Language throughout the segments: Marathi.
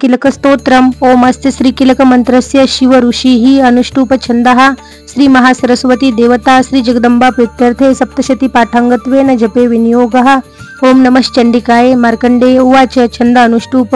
किलक स्तोत्रम। ओम अस्ति श्री किलक मंत्रस्य शिव ऋषिः अनुष्टुप छन्दः श्री महासरस्वती देवता श्री जगदंबा प्रीत्यर्थे सप्तशती पाठांगत्वेन जपे विनियोगः। ओम नमश्चंडिकाय। मार्कंडेय उवाच। छंद अनुष्टुप।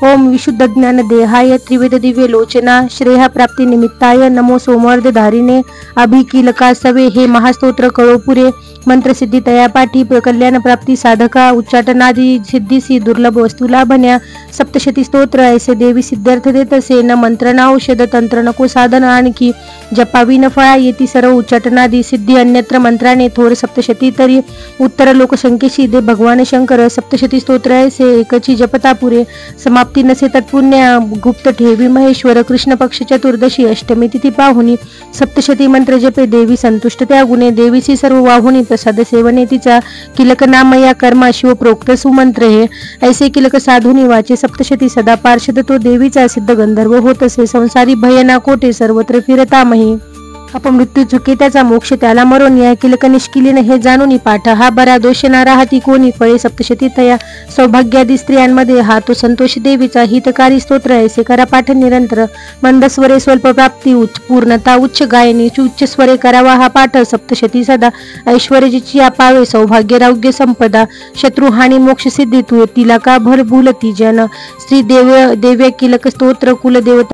ओम विशुद्ध ज्ञान देहाय त्रिवेद दिव्य लोचना श्रेय प्राप्ती निमित्ताय नमो सोमवर्धधारिणे अभिकीलकासवे। हे महास्तोत्र कळो पुरे। मंत्र सिद्धी तयापाठी कल्याण प्राप्ती साधका उच्चाटनादी सिद्धीसी दुर्लभ वस्तू लाभण्या। सप्तशती स्तोत्र ऐसे देवी सिद्धार्थ देतसे। न मंत्र न औषध तंत्र नको साधन आणखी जपावी न फळा येती सर्व उच्चाटनादी सिद्धी अन्यत्र मंत्राने थोर सप्तशती तरी उत्तर लोकशंकेशी दे भगवान शंकर। सप्तशती स्तोत्र ऐसे एकची जपता पुरे समाप्ती नसे तत्पुण्य गुप्त ठेवी महेश्वर। कृष्ण पक्ष चतुर्दशी अष्टमी तिथी पाहुनी सप्तशती मंत्र जपे देवी संतुष्ट त्या गुणे। देवीची सर्व वाहुनी प्रसाद सेवने तिचा किलक नाम या कर्मा शिव प्रोक्त सुमंत्र हे। ऐसे किलक साधुनी वाचे सप्तशती सदा पार्षद तो देवीचा सिद्ध गंधर्व होत असे। संसारी भय ना कोटे सर्वत्र फिरतामही अपमृत्यू चुके त्याचा मोक्ष त्याला मरून या किलक निष्किलीन हे जाणून पाठ। हा बरा दोष ना राहती कोणी फळे सप्तशती तया सौभाग्यादी स्त्रियांमध्ये हा तो संतोष देवीचा हितकारी स्तोत्र ऐसे करा पाठ निरंतर। मंद स्वरे स्वल्प प्राप्ती उच्च पूर्णता उच्च गायनी उच्च स्वरे करावा हा पाठ। सप्तशती सदा ऐश्वर्याची पावे सौभाग्य राग्य संपदा शत्रु हानी मोक्ष सिद्धी तू तिला का भर भूलती जन। श्री देव्य किलक स्तोत्र कुलदेवता